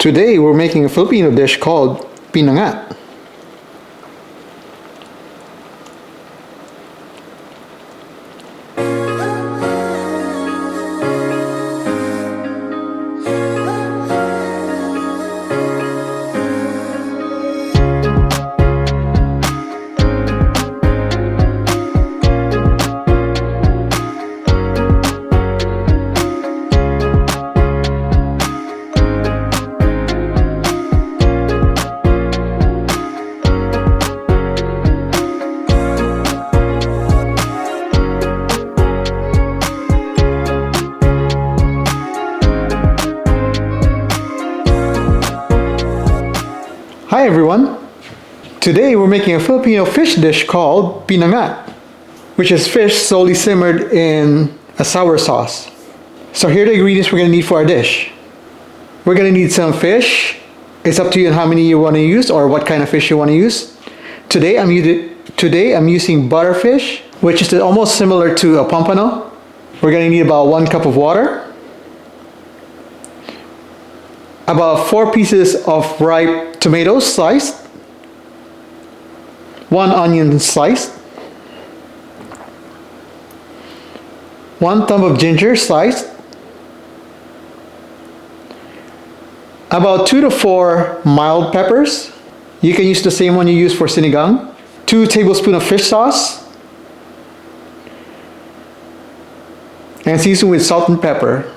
Today we're making a Filipino dish called Pinangat. Hi everyone! Today we're making a Filipino fish dish called Pinangat, which is fish solely simmered in a sour sauce. So here are the ingredients we're going to need for our dish. We're going to need some fish. It's up to you on how many you want to use or what kind of fish you want to use. Today I'm using butterfish, which is almost similar to a Pompano. We're going to need about 1 cup of water, about 4 pieces of ripe tomatoes sliced, 1 onion sliced, 1 thumb of ginger sliced, about 2 to 4 mild peppers. You can use the same one you use for sinigang, 2 tablespoons of fish sauce, and season with salt and pepper.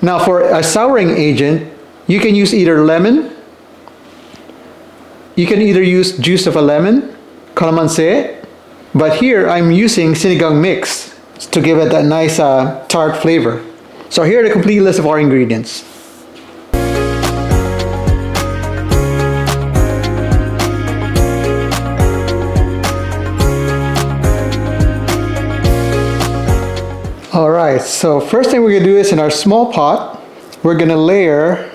Now for a souring agent, you can use either lemon, you can either use juice of a lemon, calamansi, but here I'm using sinigang mix to give it that nice tart flavor. So here are the complete list of our ingredients. Alright, so first thing we're going to do is in our small pot, we're going to layer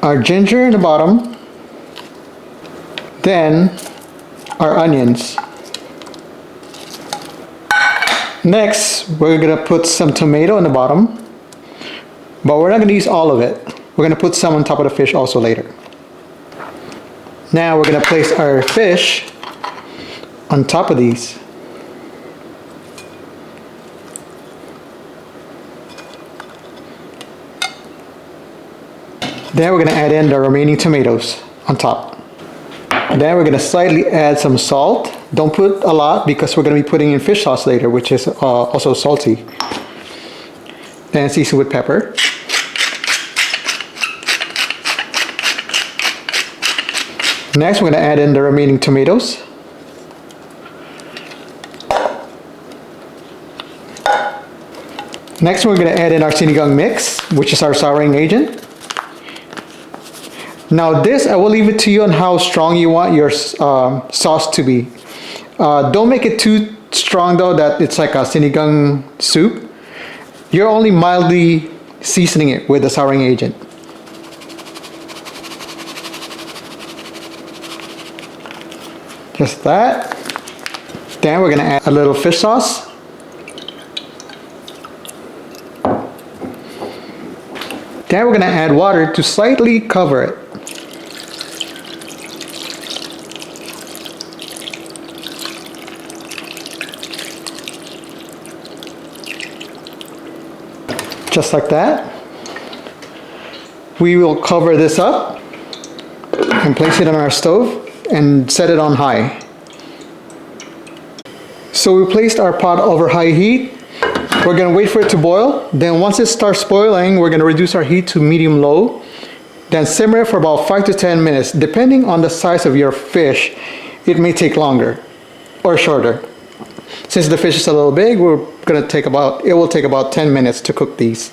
our ginger in the bottom, then our onions. Next, we're going to put some tomato in the bottom, but we're not going to use all of it. We're going to put some on top of the fish also later. Now we're going to place our fish on top of these. Then we're going to add in the remaining tomatoes on top. Then we're going to slightly add some salt. Don't put a lot because we're going to be putting in fish sauce later, which is also salty. Then season with pepper. Next we're going to add in the remaining tomatoes. Next we're going to add in our sinigang mix, which is our souring agent. Now this, I will leave it to you on how strong you want your sauce to be. Don't make it too strong though that it's like a sinigang soup. You're only mildly seasoning it with the souring agent. Just that. Then we're going to add a little fish sauce. Then we're going to add water to slightly cover it. Just like that. We will cover this up and place it on our stove and set it on high. So we placed our pot over high heat. We're going to wait for it to boil. Then once it starts boiling, we're going to reduce our heat to medium-low. Then simmer it for about 5 to 10 minutes. Depending on the size of your fish, it may take longer or shorter. Since the fish is a little big, it will take about 10 minutes to cook these.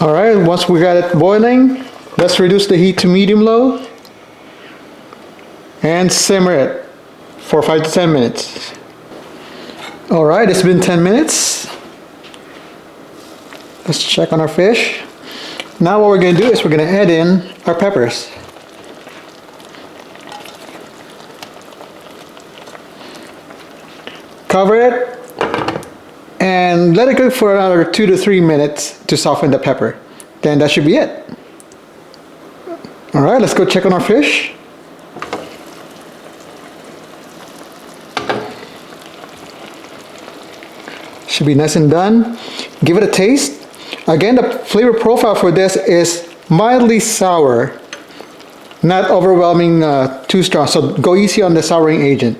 Alright, once we got it boiling, let's reduce the heat to medium-low and simmer it for 5 to 10 minutes. Alright, it's been 10 minutes. Let's check on our fish. Now what we're going to do is we're going to add in our peppers. Cover it and let it cook for another 2 to 3 minutes to soften the pepper. then that should be it. All right, let's go check on our fish. Should be nice and done. Give it a taste. Again, the flavor profile for this is mildly sour, not overwhelming, too strong. So go easy on the souring agent.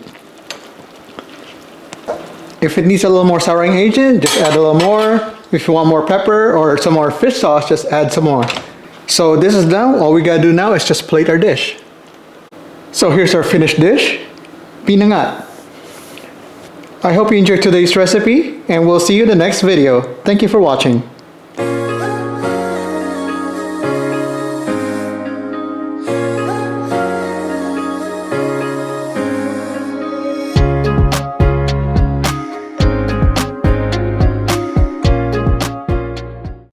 If it needs a little more souring agent, just add a little more. If you want more pepper or some more fish sauce, just add some more. So this is done. All we gotta do now is just plate our dish. So here's our finished dish, Pinangat. I hope you enjoyed today's recipe, and we'll see you in the next video. Thank you for watching.